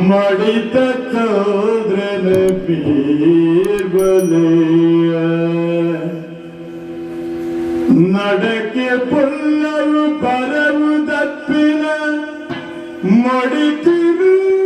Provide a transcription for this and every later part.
मड़ित चौद्रन पीर बलिया नडके पुल्लरु परमु दप्पिन मड़ितिरूपा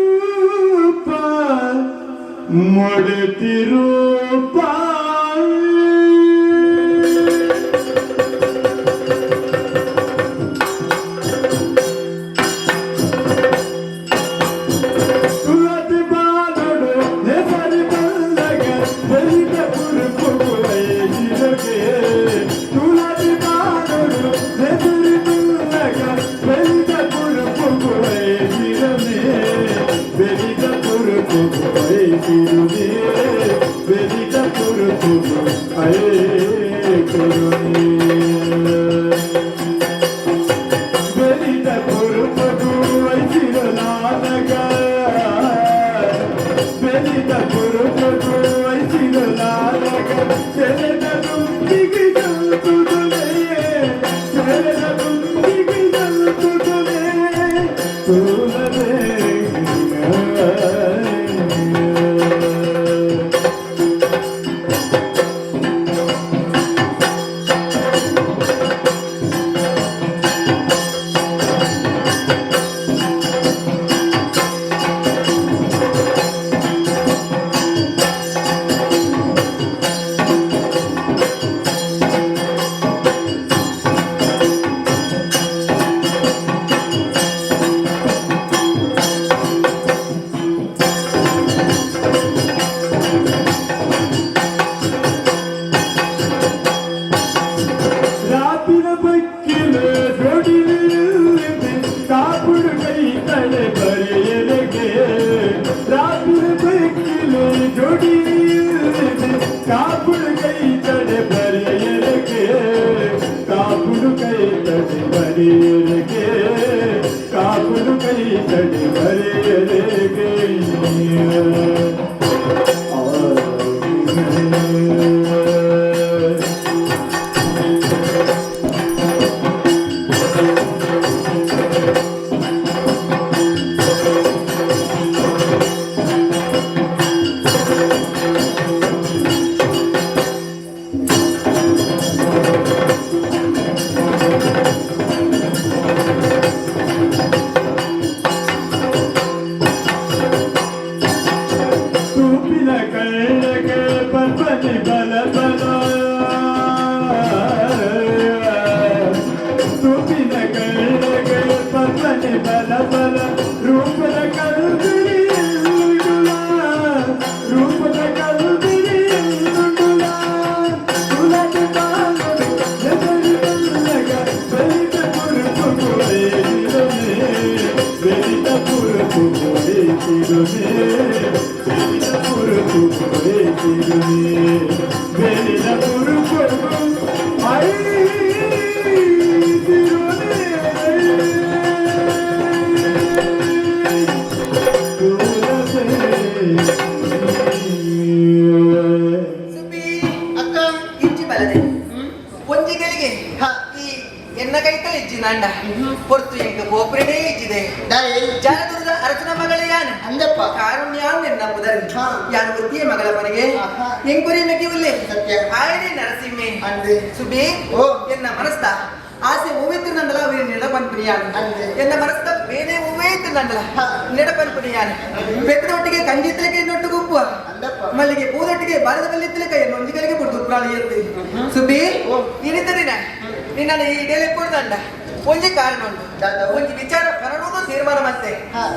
ಒಂಜಿ ಕಾರಣ ಉಂಟು ಒಂಜಿ ವಿಚಾರ ಬರಡುವುದು ತೀರ್ಮಾನ ಮತ್ತೆ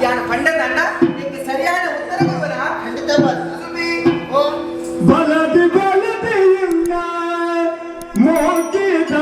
ಯಾನು ಪಂಡದಂಡ ನಿಮಗೆ ಸರಿಯಾದ ಉತ್ತರ ಕೊಡುವನ ಖಂಡಿತ ಸುಬಿ ಓ ಬಲದಿ ಬಲದಿಯಿಂದ ಮೋಕಿದ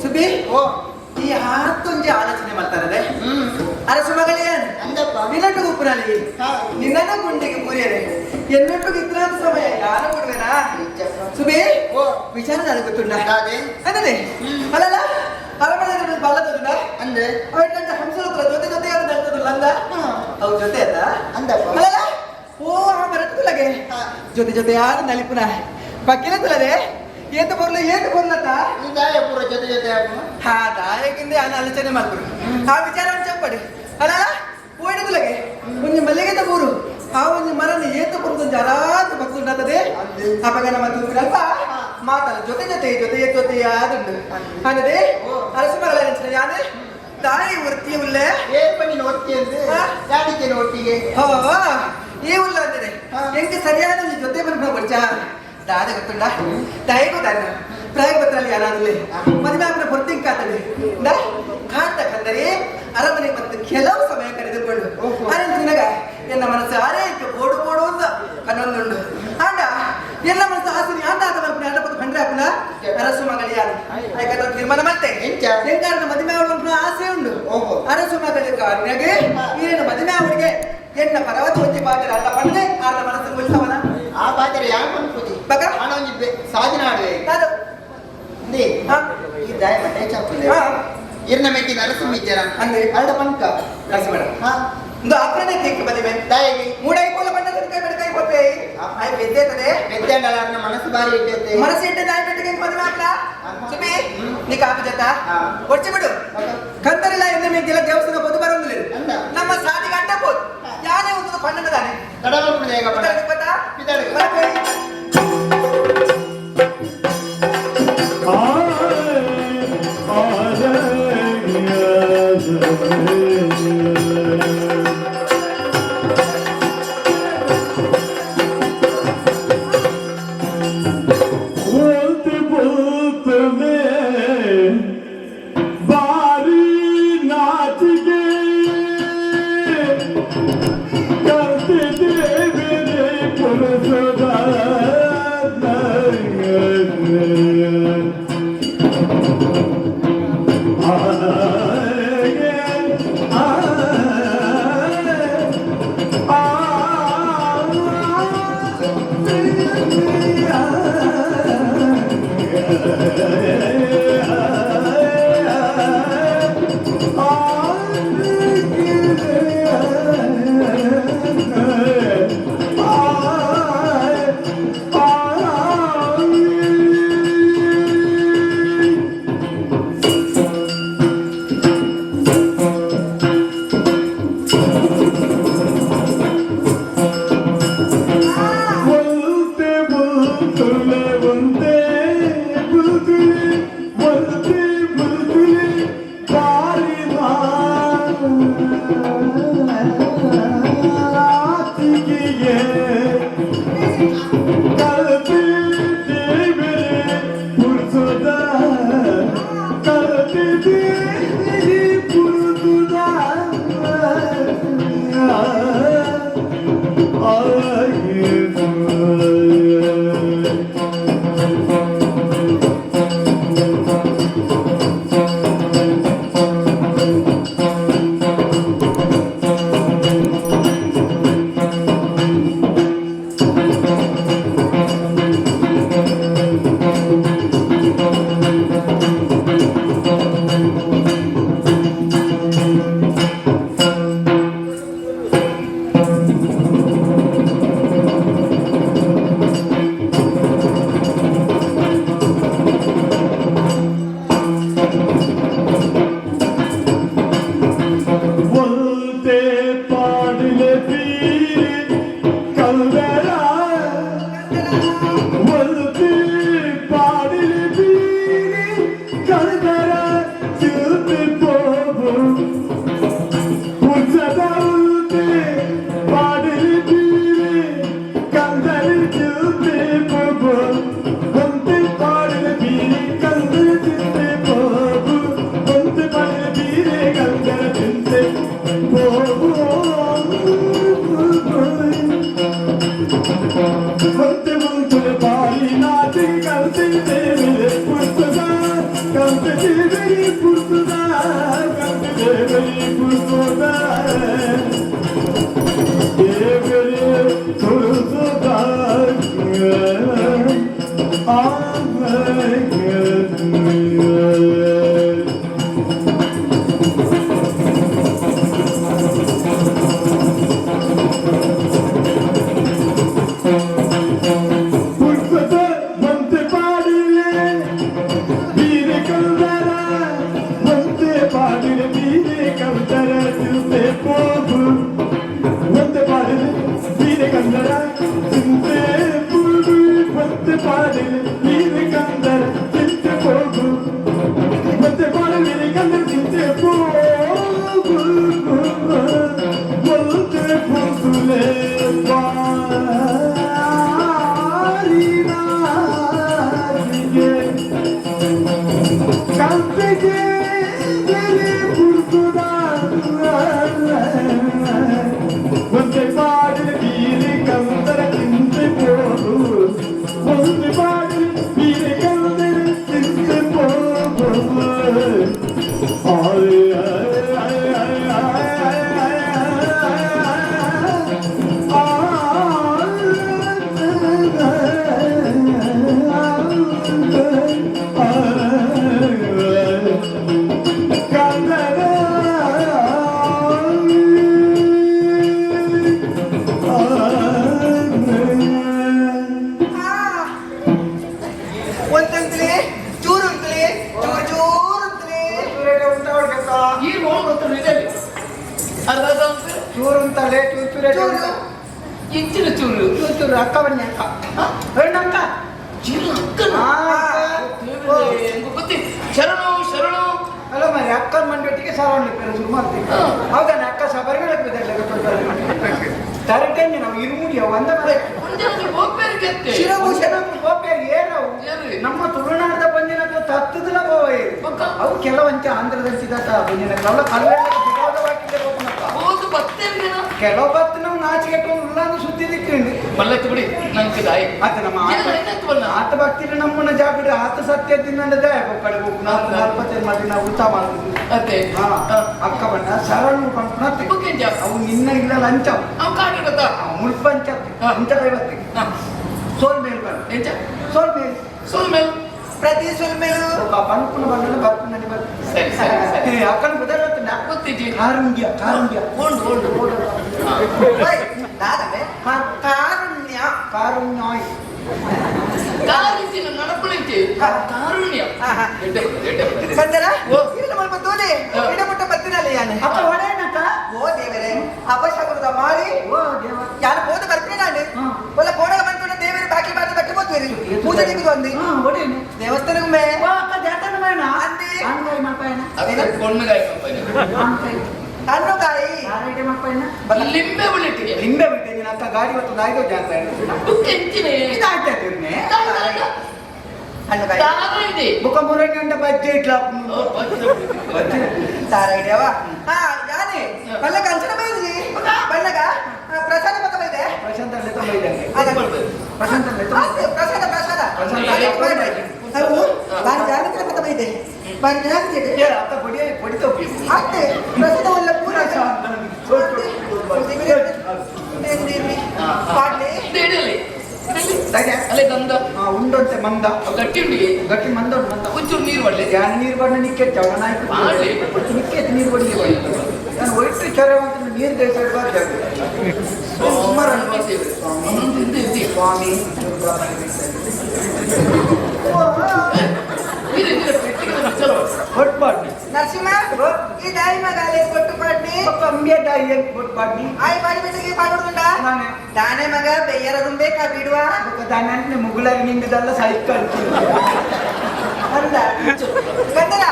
ಸುಬ್ಬಿ ಈ ಹತ್ತೊಂಜಿ ಆಲೋಚನೆ ಮಾಡ್ತಾರದೆ ಅರಸು ಮಗಳೇ ಅಂದಪ್ಪ ನಿನ್ನಟ್ಟು ಉಪ್ಪುನಲ್ಲಿ ನಿನ್ನ ಗುಂಡಿಗೆ ಮುರಿಯರೆ ಎನ್ನಟ್ಟು ಇದ್ರಾದ ಸಮಯ ಯಾರು ಕೊಡ್ಬೇನಾ ಸುಬ್ಬಿ ವಿಚಾರ ಗೊತ್ತುಂಡ ಅನ್ನದೆ ಅಲ್ಲಲ್ಲ ಅರಮನೆ ಬಲ್ಲದಲ್ಲ ಅಂದ್ರೆ ಅವಳ ಹಂಸರ ಹತ್ರ ಜೊತೆ ಜೊತೆ ಯಾರು ನಡ್ತದಲ್ಲ ಅಂದ ಅವ್ರ ಜೊತೆ ಅಲ್ಲ ಅಂದಪ್ಪ ಅಲ್ಲಲ್ಲ ಓ ಆ ಬರತ್ತಲ್ಲಗೆ ಜೊತೆ ಜೊತೆ ಯಾರು ನಲಿಪುನ ಪಕ್ಕಿನ ತುಲದೆ ಏತ ಬರ್ಲತ್ತ ಈ ದಾಯ ಪೂರ ಜೊತೆ ಜೊತೆ ಹಾ ದಾಯಕಿಂದ ಆಲೋಚನೆ ಮಾಡ್ಬಿಡು ಆ ವಿಚಾರವನ್ನು ಚಪ್ಪಡಿ ಅಲ್ಲ ಓಡಿದಲಗೆ ಒಂದು ಮಲ್ಲಿಗೆದ ಊರು ಆ ಒಂದು ಮರನ ಏತ ಬರುದು ಜರಾತ ಭಕ್ತುಂಡಾತದೆ ಅಪಗ ನಮ್ಮ ತೂಪಿನಲ್ಪ ಮಾತಲ್ಲ ಜೊತೆ ಜೊತೆ ಜೊತೆ ಜೊತೆ ಆದುಂಡು ಅನ್ನದೆ ಅರಸು ಮಗಳ ಯಾನೆ ತಾಯಿ ಒರ್ತಿ ಉಳ್ಳೆ ಏಪನಿನ ಒತ್ತಿ ಅಂದ್ರೆ ಯಾಡಿಕೆ ಒಟ್ಟಿಗೆ ಈ ಉಲ್ಲ ಅಂದರೆ ಹೆಂಗೆ ಸರಿಯಾದ ಜೊತೆ ಬಂದು ಬರ್ಚ ದಾದ ಗೊತ್ತುಂಡ ತಾಯಿ ಗೊತ್ತಾಗ ಪ್ರಾಯ ಗೊತ್ತಲ್ಲಿ ಯಾರಾದಲ್ಲಿ ಮದುವೆ ಆಪನ ಹೊರ್ತಿಂಗ್ ಕಾತದೆ ಕಾಟ ಕಂದರೆ ಅರಮನೆ ಮತ್ತು ಕೆಲವು ಸಮಯ ಕರೆದುಕೊಂಡು ಅನಂತನಾಗ ಎನ್ನ ಮನಸ್ಸು ಆರೈಕೆ ಬೋಡು ಬೋಡು ಅಂತ ಕನ್ನೊಂದುಂಡು ಆಂಡ ಎಲ್ಲ ಮನಸ್ಸು ಆಸನಿ ಆಂಡ ಆದ ಮಲ್ಪನೆ ಆಂಡ ಬಂದು ಕಂಡ್ರೆ ಹಾಕುನ ಅರಸು ಮಗಳಿ ಯಾರು ಯಾಕಂದ್ರೆ ತೀರ್ಮಾನ ಮತ್ತೆ ಹೆಂಗಾರನ ಮದುವೆ ಅವಳು ಆಸೆ ಉಂಡು ಅರಸು ಮಗಳಿ ಕಾರಣಗೆ ಈರೇನು ಮದುವೆ ಅವಳಿಗೆ ಎನ್ನ ಪರವತ್ತು ಹೊಂದಿ ಬಾಗಿರ ಅಲ್ಲ ಬಂದೆ ಆದ ಮನಸ್ಸು ಉಳಿಸವನ ಆ ಬಾಜರ ಯಾಕೆ ಅನ್ಕೋತಿ ಬಕ ಹಣ ಒಂಜಿ ಸಾಧನ ಆಡುವೆ ಅದು ನೇ ಈ ದಾಯ ಮಟ್ಟೆ ಚಾಪುಲೆ ಇರ್ನ ಮೇಕಿ ನರಸು ಮಿಜ್ಜರ ಅಂದ್ರೆ ಅರ್ಧ ಪಂಕ ನರಸಿಬೇಡ ಒಂದು ಅಪ್ರನೆ ಕೇಕ್ ಬದಿವೆ ದಾಯಗಿ ಮೂಡೈ ಕೋಲ ಬಂದ ಕೈ ಬಡಕೈ ಕೊಪ್ಪೆ ಆಯ್ ಬೆದ್ದೆತದೆ ಬೆದ್ದೆಂಡಲನ ಮನಸ್ಸು ಬಾರಿ ಇಟ್ಟೆ ಮನಸ್ಸು ಇಟ್ಟೆ ದಾಯ ಬೆಟ್ಟಗೆ ಮದುವೆ ಆಗ್ಲ ಸುಬಿ ನೀ ಕಾಪು ಜತ ಕೊಡ್ಚಿ ಬಿಡು ಕಂದರಿಲ್ಲ ಎನ್ನ ಮೇಕಿಲ್ಲ ದೇವಸ್ಥಾನ ಬಂದು ಬರೋದಿಲ್ಲ ನಮ್ಮ ಸಾದಿಗೆ ಅಡ್ಡ ಹೋದ್ ಯಾನೇ ಒಂದು ಪಣ್ಣದಾನೆ ತಡವಲ್ಪುಣ ಹೇಗ ಪಟ ಪಿದಳೆ बोलते बोलते मैं ನಮ್ಮ ತುಳುನಾಡದ ಬಂದಿನ ತತ್ತದಲ ಬೋಯ್ ಅವು ಕೆಲವಂಚ ಆಂಧ್ರದಲ್ಲಿ ಸಿದ್ಧತ ಬಂದಿನ ಕಲ್ಲ ಕಲ್ಲೆಲ್ಲ ವಿರೋಧವಾಗಿ ಹೌದು ಮತ್ತೆ ಕೆಲವತ್ತು ನಾವು ನಾಚಿಕೆಟ್ಟು ಉಳ್ಳಾನು ಸುದ್ದಿ ದಿಕ್ಕಂಡು ಮಲ್ಲಕ್ಕೆ ಬಿಡಿ ನಂಗೆ ದಾಯಿ ಆತ ನಮ್ಮ ಆತ ಭಕ್ತಿನ ನಮ್ಮನ್ನ ಜಾಬಿಡಿ ಆತ ಸತ್ಯ ತಿನ್ನಂದದೆ ಕಡೆ ನಾವು 45 ಮಂದಿ ನಾವು ಊಟ ಮಾಡುದು ಅದೇ ಅಕ್ಕ ಬಣ್ಣ ಸರಳ ಕಂಪನತ್ತೆ ಅವು ನಿನ್ನ ಇಲ್ಲ ಲಂಚ ಅವ್ ಕಾಡಿಡತ ಮುಳ್ಪಂಚ ಇಂಥ ಕೈವತ್ತಿಗೆ ಸೋಲ್ ಮೇಲ್ ಬರ ಎಂಚ ಸೋಲ್ ಮೇಲ್ ಸೋಲ್ಮೇಲ್ ಪ್ರತಿ ಸೋಲ್ ಮೇಲು ಪನ್ಪುನ ಬಂದ ಬರ್ಪುನ ಸರಿ ಸರಿ ಸರಿ ಅಕ್ಕನ ಬದಲಾವಣೆ ಗೊತ್ತಿದ್ದಿ ಕಾರುಣ್ಯ ಕಾರುಣ್ಯ ಓಂಡು ಓಂಡು ಕಾರುಣ್ಯ ಕಾರುಣ್ಯ ಕಾರಿಂಚಿನ ನಡಪಳಿಂಚಿ ಕಾರುಣ್ಯ ಬಂದರ ಓ. ಏನು ಮಾಡ್ಬೋದು ತೋಲೆ ಇಡಮುಟ್ಟ ಬತ್ತಿನಲ್ಲಿ ಯಾನೆ ಅಪ್ಪ ಹೊಡೆನಕ್ಕ ಓ ದೇವರೇ ಅಪಶಕುನದ ಮಾರಿ ಓ ದೇವ ಯಾನ ಹೋದ ಬರ್ತೀನಿ ನಾನು ಒಲ್ಲ ಕೋಡಗ ಬಂತು ದೇವರೇ ಬಾಕಿ ಬಾಕಿ ಬಟ್ಟೆ ಹೋದ್ವೇರಿ ಪೂಜೆ ನಿಮಗೆ ಬಂದಿ ಹೊಡೆನೆ ದೇವಸ್ಥಾನಕ್ಕೆ ಮೇ ಓ ಅಕ್ಕ ಜಾತನ ಮೇನ ಅಂದಿ ಅಂಗೈ ಮಪ್ಪೈನ ಅದರ ಕೊಣ್ಣಗಾಯಿ ಕಂಪನಿ ಹಣ್ಣುಗಾಯಿ ಯಾರೈತೆ ಮಪ್ಪೈನ ಲಿಂಬೆ ಬಳಿಟ್ಟಿಗೆ ಲಿಂಬೆ ಬಿಟ್ಟೆ ನೀನು ಅಕ್ಕ ಗಾಡಿ ಹೊತ್ತು ನಾಯ್ದು ಜಾತ ಎಂಚಿನೆ ಇದಾಗ್ತದೆ ಹಣ್ಣುಗಾಯಿ ತಾರ ಇದೆ ಬುಕ್ಕ ಮುರಂಗಿ ಅಂತ ಬಜ್ಜೆ ಇಟ್ಲ ತಾರೈದೇವ ಹಾ ಯಾನೆ ಬಲ್ಲ ಕಂಚನ ಬೈದಿ ಬಲ್ಲಗ ಪ್ರಸಾದ ಮತ ಬೈದೆ ಪ್ರಶಾಂತ ಅಲ್ಲೇ ತುಂಬ ಇದೆ ಪ್ರಶಾಂತ ಅಲ್ಲೇ ಪ್ರಸಾದ ಪ್ರಸಾದ ನಾವು ಬಾರಿ ಜಾಗೃತಿ ಮತ ಬೈದೆ ಬಾರಿ ಜಾಗೃತಿ ಅತ್ತ ಪಡಿತ ಅತ್ತೆ ಪ್ರಸಾದ ಒಲ್ಲ ಪೂರ ಪಾಡ್ಲಿ ಅಲ್ಲೇ ಗಂಧ ಉಂಡೊಂತೆ ಮಂದ ಗಟ್ಟಿ ಉಂಡಿಗೆ ಗಟ್ಟಿ ಮಂದ ಮಂದ ಒಂಚೂರು ನೀರು ಒಳ್ಳೆ ಯಾನ್ ನೀರು ಬಣ್ಣ ನಿಕ್ಕೆ ಚವನಾಯ್ತು ಮಾಡ್ಲಿ. ನಿಕ್ಕೆ ನೀರು ಬಡಿಗೆ ನಾನು ಒಟ್ಟು ಚೊರೆ ಅಂತ ನೀರು ದೇಶ ಸುಮಾರು ಸ್ವಾಮಿ ಕೊಟ್ಪಾಡ್ನಿ ನರಸಿಂಹ ಈ ದಾಯಿ ಮಗಾಲೆ ಕೊಟ್ಟು ಪಾಡ್ನಿ ಕಮ್ಮಿ ದಾಯಿ ಕೊಟ್ಪಾಡ್ನಿ ಆಯ್ ಬಾಡಿ ಬಿಟ್ಟಿಗೆ ಪಾಡೋದುಂಡ ನಾನೇ ದಾನೆ ಮಗ ಬೆಯ್ಯರದು ಬೇಕಾ ಬಿಡುವ ದಾನೆ ಮುಗುಳಾಗಿ ನಿಂಗದಲ್ಲ ಸೈಕಲ್ ಅಲ್ಲ ಗಂಡನ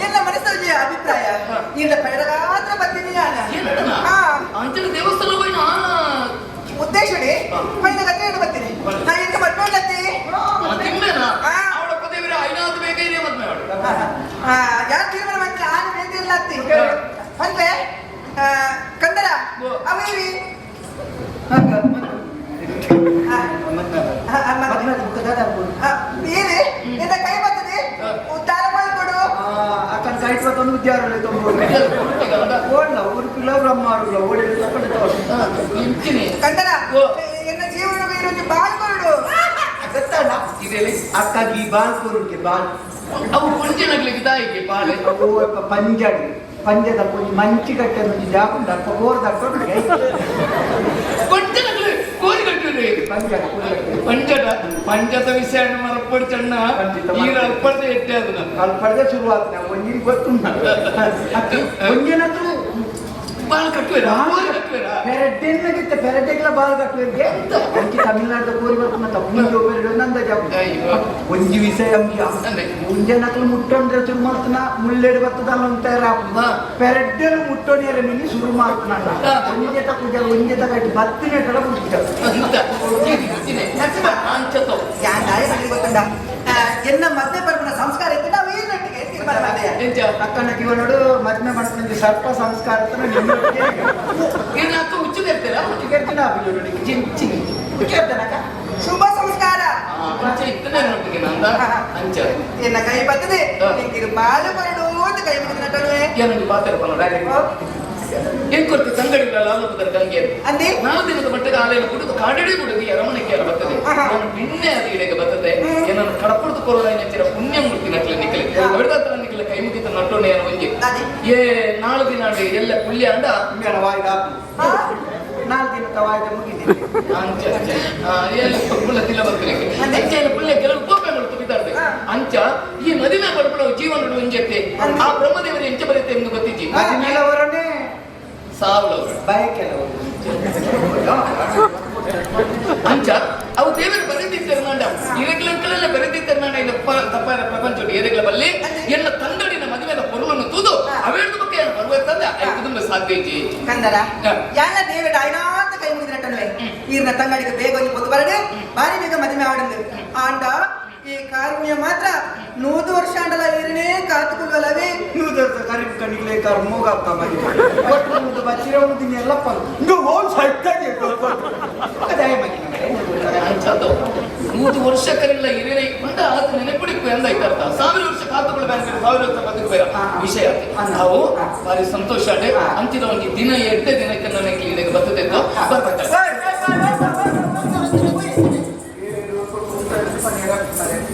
ಎಲ್ಲ ಮನಸ್ಸಲ್ಲಿ ಅಭಿಪ್ರಾಯ ಇಲ್ಲ ಬೆಳಗಾತ್ರ ಬರ್ತೀನಿ ನಾನು ಅಂಚನ ದೇವಸ್ಥಾನ ಹೋಗಿ ಉದ್ದೇಶಡಿ ಮೈನ ಗತ್ತೆ ಹಿಡಿದು ಬರ್ತೀನಿ ನಾ ಎಂತ ಮಟ್ಕೊಂಡತ್ತಿ ಅವಳ ಪದವಿರ ಐನಾದ್ರು ಬೇಕಾದ್ರೆ ಮದ್ಮೆ ಅವಳು ಯಾರು ತೀರ್ಮಾನ ಮಾಡ್ತೀನಿ ಆನೆ ಬೇಂದಿರ್ಲತ್ತಿ ಅಂದ್ರೆ ಕಂದರ ಅವೇವಿ ಏನೇ ನಿನ್ನ ಕೈ ಬರ್ತದೆ ಉದ್ಧಾರ ಮಾಡಿಕೊಡು ಅಕ್ಕನ ಸೈಟ್ ಒಂದು ಉದ್ಯಾನ ಓಡ್ಲ ಒಂದು ಕಿಲೋಗ್ರಾಮ್ ಮಾರುಲ್ಲ ಓಡಿ ಇಂಚಿನಿ ಕಂದರ ಎನ್ನ ಜೀವನ ಇರೋದು ಬಾಳ್ಕೊಡು ಗೊತ್ತಲ್ಲ ಇದೆಲ್ಲಿ ಅಕ್ಕಾಗಿ ಬಾಲ್ ಕೂರುಂಟೆ ಬಾಲ್ ಅವು ಕುಂಚಿನಗ್ಲಿಕ್ಕೆ ತಾಯಿಗೆ ಪಾಲೆ ಅವು ಪಂಜಾಡಿ ಪಂಜದ ಮಂಚಿ ಕಟ್ಟೆ ಜಾಕೊಂಡು ಅಪ್ಪ ಗೋರ್ ತಕೊಂಡು ಕುಂಚಿನಗ್ಲಿ ಕೋರಿ ಕಟ್ಟಿರಿ ಪಂಚದ ಪಂಚದ ವಿಷಯ ಮರಪಡ್ಚಣ್ಣ ನೀರ ಅಲ್ಪಡ್ದೆ ಎಟ್ಟೆ ಅದನ್ನ ಅಲ್ಪಡ್ದೆ ಶುರುವಾತ ನಾವು ಒಂದಿನ ಗೊತ್ತು ಒಂದಿನದ್ದು ಬಾಲ್ ಕಟ್ಟುವಿರಾ ಪೆರಡ್ಡೆನ್ನಾಗಿತ್ತೆ ಪೆರಡ್ಡೆಗ್ಲ ಬಾಲ್ ಕಟ್ಟುವಿರ್ಗೆ ಅಂಕಿ ತಮಿಳ್ನಾಡು ಕೋರಿ ಬರ್ತಾನ ತಪ್ಪು ಒಬ್ಬರು ನಂದ ಜಾಬ್ ಒಂಜಿ ವಿಷಯ ಮುಂಜಾನಕ್ಲು ಮುಟ್ಟೊಂಡ್ರೆ ಶುರು ಮಾಡ್ತಾನ ಮುಳ್ಳೆಡು ಬರ್ತದಲ್ಲ ಅಂತಾರ ಪೆರಡ್ಡೆಲು ಮುಟ್ಟೋಣಿಯರ ನಿನ್ನೆ ಶುರು ಮಾಡ್ತಾನ ಒಂಜೆ ತಕ್ಕ ಒಂಜೆ ತಕ್ಕ ಬತ್ತಿನ ಕಡೆ ಮುಟ್ಟ ಯಾನ್ ದಾಯಿ ಬಳಿ ಗೊತ್ತುಂಡ ಎನ್ನ ಮದ್ವೆ ಪರ್ಪನ ಸಂಸ್ಕಾರ ಇತ್ತು ನಾವು ಈ ನಟ್ಟಿಗೆ ತೀರ್ಮಾನ ಮಾಡಿದೆ ಅಕ್ಕನ ಕಿವನೋಡು ಮದ್ಮೆ ಮಾಡ್ತಾನೆ ಸರ್ಪ ಸಂಸ್ಕಾರ ಅಕ್ಕ ಹುಚ್ಚು ಇರ್ತೀರಾ ಶುಭ ಸಂಸ್ಕಾರ ಅಂಚೆ ಇತ್ತನೇ ನೊಟ್ಟಿಗೆ ನಂದ ಅಂಚ ಎನ್ನ ಕೈ ಬರ್ತದೆ ನಿಂಗೆ ಬಾಲು ಬರಡು ಅಂತ ಕೈ ಬಿದ್ದು ನಟನುವೆ ಏನೊಂದು ಪಾತ್ರ ಏನ್ ಕೊಡ್ತೀವಿ ತಂಗಡಿಗಳ ಆಲೋಪದ ಗಂಗೆ ಅಂದಿ 4 ದಿನದ ಮಟ್ಟಿಗೆ ಆಲೆಯನ್ನು ಕುಡಿದು ಕಾಡಡಿ ಕುಡಿದು ಅರಮನೆಗೆ ಬರ್ತದೆ ನಾನು ನಿನ್ನೆ ಅದು ಇಡೆಗೆ ಬರ್ತದೆ ಏನನ್ನು ಕಡಪುಡ್ದು ಕೊರೋಣ ನೆಚ್ಚಿನ ಪುಣ್ಯ ಮೂರ್ತಿ ನಕ್ಲೆ ನಿಕ್ಕಲೆ ಹೊಡೆದಾತರ ನಿಕ್ಕಲೆ ಕೈ ಮುಗಿತ ನಟ್ಟೋಣೆ ಒಂಜಿ ಏ 4 ದಿನ ಎಲ್ಲ ಪುಲ್ಯ ಅಂಡ ವಾಯ್ದ 4 ದಿನ ವಾಯ್ದ ಮುಗಿದಿದೆ ಅಂಚ ಎಲ್ಲಿ ಪುಲ್ಲ ತಿಲ್ಲ ಬರ್ತೀನಿ ಅಂಚೆ ಪುಲ್ಯ ಕೆಲವು ಕೋಪೆಗಳು ತುಗಿತಾರ್ದೆ ಅಂಚ ಈ ಮದುವೆ ಬಡಬಡ ಜೀವನ ಒಂಜತ್ತೆ ಆ ಬ್ರಹ್ಮದೇವರ ಎಂಚ ಬರುತ್ತೆ ಎಂದು ಗೊತ್ತಿದ್ದಿ ಹದಿನೇಳವರನ್ನೇ ಸಾವುಳವರು ಬಯಕೆಲವರು ಅಂಚ ಅವು ದೇವರು ಬರೆದಿದ್ದಾರೆ ನಾಡ ಇರೆಗ್ಲೆಲ್ಲ ಬರೆದಿದ್ದಾರೆ ನಾಡ ಇಲ್ಲ ತಪ್ಪಾರ ಪ್ರಪಂಚ ಏರೆಗ್ಲ ಬಲ್ಲಿ ಎಲ್ಲ ತಂಗಡಿನ ಮದುವೆನ ಪೊರುವನ್ನು ತೂದು ಅವೇಳ್ದು ಬಗ್ಗೆ ಬರುವಂತಂದ ಕುಟುಂಬ ಸಾಧ್ಯ ಐತಿ ಕಂದರ ಯಾನ ದೇವಡ ಐನಾತ ಕೈ ಮುಗಿದ ನಟನುವೆ ಈರ್ನ ತಂಗಡಿಗೆ ಬೇಗ ಒಂದು పొద్దు ಬರಡೆ ಬಾರಿ ಬೇಗ ಮದುವೆ ಆಡಂದು ಆಂಡ ಈ ಕಾರುಣ್ಯ ಮಾತ್ರ 100 ವರ್ಷ ಆಂಡಲ ಈರನೇ ಕಾತುಕೊಳ್ಳಲವೇ 100 ವರ್ಷ ಬಾರಿ ಕಣಿಲೆ ಕರ್ಮೋಗ ಅಕ್ಕ ಮರಿ ಒಟ್ಟು ಬಚ್ಚಿರ ಒಂದು ದಿನ ಎಲ್ಲ ಪಲ್ ಇಂದು ಹೋಲ್ ಸೈತಾಗಿ ಅದೇ ಮಗಿನ 100 ವರ್ಷಕ್ಕರೆಲ್ಲ ಹಿರಿಯರೇ ಬಂದ ಆತ ನೆನಪಿಡಿಕು ಎಂದಾಯ್ತರ್ಥ 1000 ವರ್ಷ ಕಾತುಗಳು ಬ್ಯಾಂಕ್ 1000 ವರ್ಷ ಬದುಕಬೇಕ ವಿಷಯ ನಾವು ಭಾರಿ ಸಂತೋಷ ಅಡೆ ಅಂತಿದ ಒಂದು ದಿನ 8 ದಿನಕ್ಕೆ ನನಗೆ ಇಲ್ಲಿಗೆ ಬರ್ತದೆ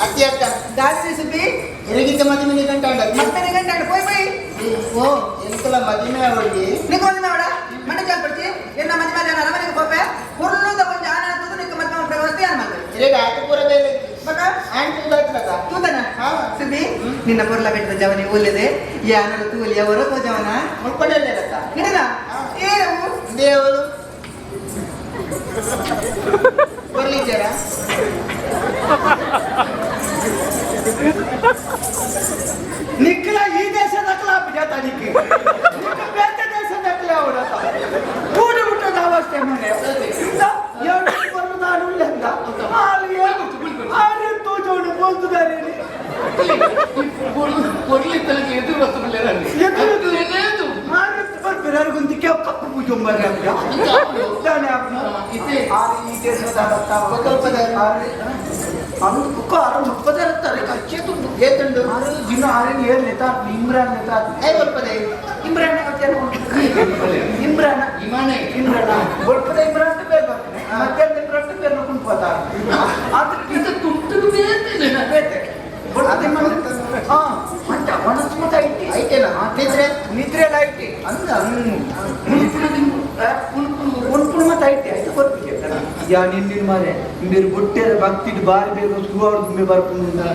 ಅತ್ಯಂತ ದಾಸಿ ಸುಬ್ಬಿ ಎಲ್ಲಿಗಿಂತ ಮದುವೆ ಗಂಟೆ ಮತ್ತೆ ಗಂಟೆ ಪೋಯ್ ಪೋಯ್ ಓ ಎಂತಲ್ಲ ಮದುವೆ ಅವಳಿಗೆ ನಿಂಗೆ ಮದುವೆ ಅವಡ ಮನೆ ಜಾಗ ಪಡ್ತಿ ಎನ್ನ ಮದುವೆ ಜನ ಅರಮನೆಗೆ ಹೋಗ್ಬೆ ಹುರ್ಲುದ ಒಂದು ಆನ ಅಂತದ್ದು ನಿಂಗೆ ಮದುವೆ ವ್ಯವಸ್ಥೆ ಏನು ಮಾಡ್ತಾರೆ ಇಲ್ಲಿಗೆ ಆಟ ಪೂರ ಬೇರೆ ಬಕ ಆಂಟಿ ಉದಾಗ್ತದ ತೂದನ ಸುಬ್ಬಿ ನಿನ್ನ ಪುರ್ಲ ಬೆಟ್ಟದ ಜವನಿ ಒಳ್ಳೆದೆ ಯಾನ ತೂಲಿ ಅವರ ಜವನ ಮುಳ್ಕೊಂಡಲ್ಲೇ ಇರತ್ತ ನಿನಗ ಏನು ದೇವರು ಬರ್ಲಿದ್ದಾರಾ ನಿಖಿಲ ಈ ದೇಶದಕ್ಕಲ ಬಿಜಾತ ನಿಕ್ಕಿ ಬೇರೆ ದೇಶದಕ್ಕಲೆ ಅವರತ ಕೂಡಿ ಬಿಟ್ಟದ ಅವಸ್ಥೆ ಮನೆ ಎರಡು ಬರು ನಾನು ಉಳ್ಳೆಂದ ಅಲ್ಲಿ ಆರೆ ತೋಜೋಣ ಬೋಲ್ತುದಾರೆ ಕೊರ್ಲಿ ತನಕ ಎದುರು ಬರ್ತದೆ ಎದುರು ಮಾರತ್ ಬರ್ಬಿರಾರು ಗುಂತಿಕೆ ಕಪ್ಪು ಪೂಜೊಂಬರ ಜಾನೆ ಇದೆ ಆರೆ ಈ ದೇಶದ ಬಕಲ್ಪದ ಆರೆ ಅನು ಕುಕ್ಕ ಆರು ಮುಪ್ಪದರತ್ತಾರೆ ಕಚ್ಚೆ ತುಂಡು ಏತಂಡು ಆರು ದಿನ ಆರೆನ್ ಏರ್ ನೇತಾ ಇಮ್ರಾನ್ ನೇತಾ ಏ ಬಲ್ಪದೆ ಇಮ್ರಾನ್ ಕಚ್ಚೆ ಇಮ್ರಾನ್ ಇಮಾನೆ ಇಮ್ರಾನ್ ಬಲ್ಪದೆ ಇಮ್ರಾನ್ ಬೇಗ ಮತ್ತೆ ಇಮ್ರಾನ್ ಬೇಗ ನೋಡ್ಕೊಂಡು ಹೋತಾ ಆದ್ರೆ ಇದು ತುಂಟು ಬೇತೆ ಬೇತೆ ಬಲ್ಪದೆ ಇಮ್ರಾನ್ ಹಾ ಮಂಟ ಮನಸ್ಸು ಮತ ಐಟೇನಾ ನಿದ್ರೆ ಲೈಟಿ ಅಂದ ಉಣ್ಪುಣ ಮತ ಐತೆ ಐತೆ ಬರ್ತಿಗೆ ಯಾ ನಿನ್ನ ಮಾರೆ మీరు బొట్టేర భక్తిని బారి బేగో సువాడు మే బర్పుందా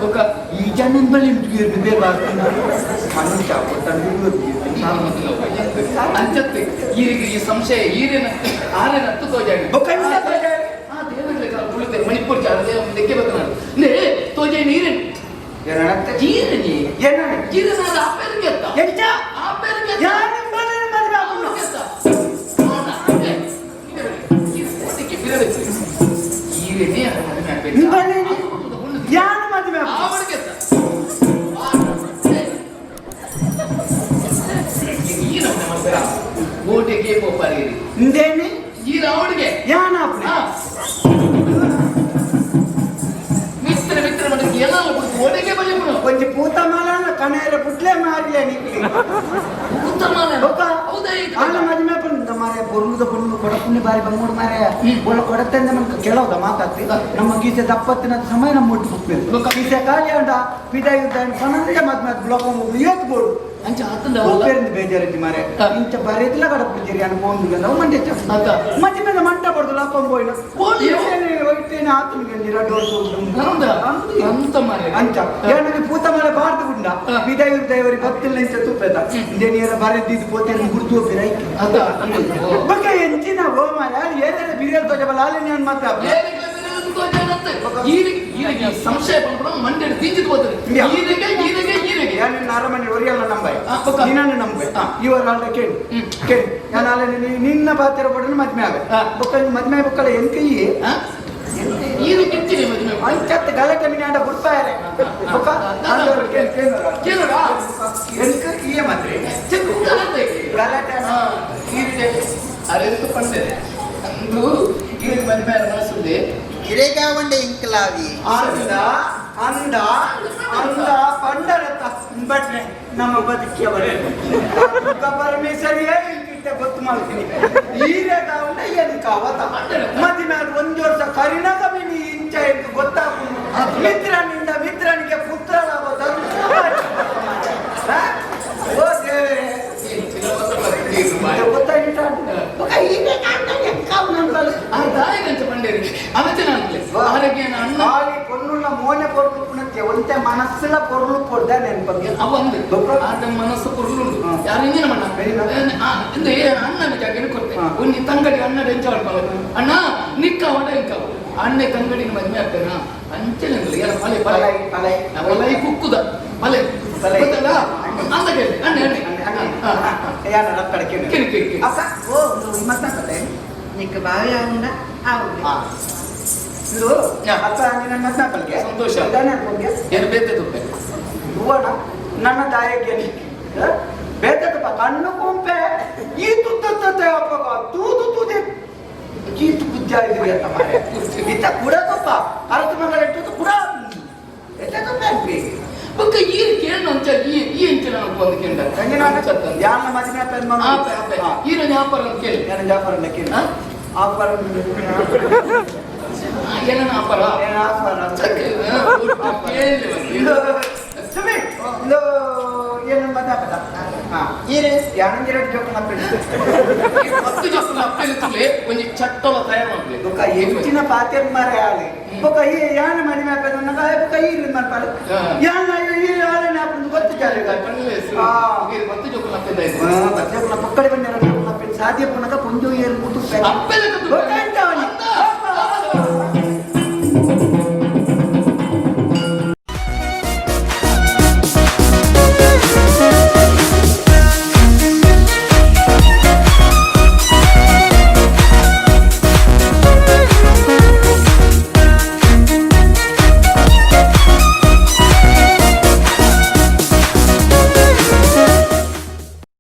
ఒక ఈ జనం బలి ఇంటికి బే బార్పుందా మనం చాపొట్టండి ಅಂಚತ್ತೆ ಈ ಸಂಶಯ ಈರಿನ ಆರೆನ ಹತ್ತುಕೋಜಾಡಿ ఒక నిమిషం తోజాడి ಆ ದೇವರಿಗೆ ಉಳಿತೆ ಮಣಿಪುರ ಜಾರದೆ ದೆಕ್ಕೆ ಬರ್ತನಾಡು ನೇ ತೋಜೆ ನೀರಿನ ಏನಂತ ಜೀರನಿ ಏನ ಜೀರನ ಆಪೇರಿಗೆ ಅತ್ತ ಎಂತ ಆಪೇರಿಗೆ ಯಾರು ಬಲಿ ಮದುವೆ ಆಗುನು ಈರೇನೇ ಮದುವೆ ಆಗ್ಬೇಕು ನಿಂಬಲ್ಲಿ ಯಾರು ಮದುವೆ ಅವಳಿಗೆ ಈ ನಮ್ಮ ಮದುವೆ ಓಟಿಗೆ ಹೋಗ್ಬಾರಿರಿ ಇಂದೇನಿ ಈ ಅವಳಿಗೆ ಯಾನ ಅಪ್ಪ ಮಿತ್ರ ಮಾಡಿದ್ರೆ ಎಲ್ಲ ಓಟಿಗೆ ಬಲಿ ಬಿಡು కొంచెం పూత మాల కనేర పుట్లే మారిలే నీకు ಉತ್ತಮ ಹೌದಾ ಆನ ಮದುವೆ ಬಂದ ಮಾರೆ ಬರುವುದ ಬಂದು ಕೊಡಪುಣ್ಯ ಬಾರಿ ಬಂದ್ಮೂಡು ಮಾರೆ ಒಳ ಕೊಡತ್ತೆ ಅಂತ ನಮ್ಗೆ ಕೇಳೋದ ಮಾತಾಡ್ತಿ ನಮ್ಮ ಗೀಸೆ ದಪ್ಪತ್ತಿನ ಸಮಯ ನಮ್ಮ ಮುಟ್ಟು ಹೋಗ್ಬೇಕು ಗೀಸೆ ಖಾಲಿ ಅಂಡ ಪಿದ ಯುದ್ಧ ಪನಂದ್ರೆ ಮದ್ವೆ ಬ್ಲಾಕ್ ಹೋಗ್ಲಿ ಏತ್ಬೋಡು ಅಂಚ ಆತಂದ ಒಪ್ಪೇರಿಂದ ಬೇಜಾರೈತಿ ಮಾರೆ ಇಂಚ ಬರೀತಿಲ್ಲ ಕಡಪುಡಿರಿ ಅನ್ಕೊಂಡು ನಾವು ಮಂಡ್ಯ ಮಧ್ಯ ಮಂಟ ಬಡ್ದು ಲಾಕೊಂಬೋಯ್ನ ಹೋಯ್ತೇನೆ ಆತನಿಗೆ ರಡ್ಡು ಅಂತ ಮಾರೆ ಅಂಚ ಏನಾಗಿ ಪೂತ ಮೇಲೆ ಬಾರ್ದು ಗುಂಡ ಬಿದಾಯ ದೈವರಿ ಭಕ್ತಿಲ್ಲ ಇಂಚ ತುಪ್ಪೆದ ಇಂದೆ ನೀರ ಬರೆದಿದ್ದು ಪೋತೆ ಗುರ್ತು ಹೋಗ್ತೀರ ಅದ ಬಗ್ಗೆ ಎಂಚಿನ ಹೋ ಮಾರ ಏನೇನು ಬಿರಿಯಲ್ ತೋಜಬಲ್ಲ ಅಲ್ಲಿ ನಾನು ಮಾತ್ರ ಈರಿಗೆ ಸಂಶಯ ಬಂದ್ಬಿಡ ಮಂಡ್ಯ ತೀಂಜಿದ್ ಹೋದ್ರೆ ಈರಿಗೆ ನಿನ್ನ ಅರಮನೆ ಒರಿಯಲ್ಲ ನಂಬಾಯ್ ನಿನ್ನ ನಂಬೆ ಇವರ ಅಲ್ಲ ಕೇಳಿ ಕೇಳಿ ನಾನು ಅಲ್ಲಿ ನಿನ್ನ ಬಾತಿರ ಬಡನ ಮದ್ಮೆ ಆಗ ಬೊಕ್ಕ ಮದ್ಮೆ ಬೊಕ್ಕಳ ಎಂಕೈ ಈರಿಗೆ ಕಿಚ್ಚಿರಿ ಮದುವೆ ಅಂಚತ್ ಗಲಾಟೆ ಮಿನಾಡ ಬಿಡ್ತಾರೆ ಬೊಕ್ಕ ಕೇಳೋಣ ಎಂಕ ಈ ಮಾತ್ರೆ ಗಲಾಟೆ ಈರಿಗೆ ಅರೆಂದು ಪಂಡೆ ಅಂದು ಈರಿಗೆ ಮದುವೆ ಮನಸ್ಸುಂದೆ ಇರೇಗಾವಂಡೆ ಇಂಕಲಾವಿ ಅಂದ ಅಂದ ಅಂದ ಪಂಡರತ ಬಟ್ರೆ ನಮ್ಮ ಬದುಕಿಯ ಪರಮೇಶ್ವರಿಯೇ ಇಂಕಿಟ್ಟೆ ಗೊತ್ತು ಮಾಡ್ತೀನಿ ಈರೇಗ ಉಂಡ ಏನಕ್ಕೆ ಅವತ ಮದಿ ಮೇಲೆ ಒಂದು ವರ್ಷ ಕರಿಣಗ ಮಿನಿ ಇಂಚ ಎಂದು ಗೊತ್ತಾಗುದು ಮಿತ್ರನಿಂದ ಮಿತ್ರನಿಗೆ ಪುತ್ರನಾವ పొన్నుల మోనె పొరులు ఒంటే మనస్సుల పొరులు పొడ్డా నేను ಮನಸ್ಸು ಪುರುಳುಂಡು ಯಾರು ಇಂಜಿನ ಮಣ್ಣ ಇಂದು ಅಣ್ಣನ ಜಾಗ ಕೊಡ್ತೇನೆ ಒಂದು ತಂಗಡಿ ಅಣ್ಣ ರೆಂಚ ಮಾಡ್ಕೊಳ್ಳೋದು ಅಣ್ಣ ನಿಕ್ಕ ಅವಡ ಇಂಕ ಅಣ್ಣೆ ತಂಗಡಿನ ಮದುವೆ ಆಗ್ತೇನಾ ಅಂಚೆ ಯಾರ ಮಲೆ ಪಲೈ ಪಲೈ ಪಲೈ ಕುಕ್ಕುದ ಮಲೆ ಗೊತ್ತಲ್ಲ ಅಂತ ಕೇಳಿ ಅಣ್ಣ ಯಾರ ಕಡಕೆ ಕಿರಿಕಿರಿ ಅಪ್ಪ ಓ ಮತ್ತೆ నీకు బాగా ఉందా అవును ಇದು ಅಪ್ಪ ನಿನ್ನ ಮತ್ನಾಪಲ್ಗೆ ಸಂತೋಷ ಇದಾನೆ ಅನ್ಕೊಂಡೆ ಏನು ಬೇತೆ ತುಪ್ಪೆ ಹೂವಣ ನನ್ನ ದಾಯಕ್ಕೆ ಕಣ್ಣು ಕೊಂಪೆ ಈ ತುತ್ತ ಅಪ್ಪಗ ತೂದು ತೂದೆ ಕೀತು ಬುದ್ಧಿ ಆಗಿರಿ ಅಂತ ಮಾರೆ ಇತ್ತ ಕೂಡ ತಪ್ಪ ಅರ್ಥ ಮಗಳ ಇಟ್ಟು ಕೂಡ ಎತ್ತ ತಪ್ಪ ಆಗ್ರಿ ಬೊಕ್ಕ ಈ ಕೇಳ್ ನಂಚ ಈ ಎಂಚಿನ ಒಂದು ಕೇಂದ ಯಾನ ಮದಿನ ಪೆನ್ ಮನ ಈರ ನ್ಯಾಪರ ಅಂತ ಕೇಳಿ ನಾನು ಜಾಫರ್ ನಕ್ಕೆ ಆಫರ್ ಏನನ ಆಪರ ಏನ ಆಫರ್ ಕೇಳಿ ಸುಮ್ಮನೆ ಲೋ ಏನು ಮಾತಾಡ ಈರೆ ಯಾನಂಗಿರ ಜೋಕನ ಪೆನ್ 10 ಜನ ಅಪ್ಪೆಲೆ ಒಂಜಿ ಚಟ್ಟಲ ತಯಾರು ಮಾಡ್ಲಿ ಬೊಕ ಎಂಚಿನ ಪಾತೆರ್ ಮಾರೆ ಆಲಿ ಬೊಕ ಈ ಯಾನ ಮನಿ ಮ್ಯಾಪ್ ನನ್ನ ಬೊಕ ಈ ಮನ್ಪಾಲ ಯಾನ ಈ ಆಲೆ ನಾಪು ಗೊತ್ತು ಜಾರಿ ಪನ್ಲೆ ಆ 10 ಜನ ಅಪ್ಪೆಲೆ ಬಚ್ಚೆ ಪಕ್ಕಡೆ ಬಂದಿರ ನನ್ನ ಪೆನ್ ಸಾಧ್ಯ ಪುನಕ ಪುಂಜು ಏರ್ ಮುಟ್ಟು ಅಪ್ಪೆಲೆ ಗೊತ್ತಾಯ್ತಾ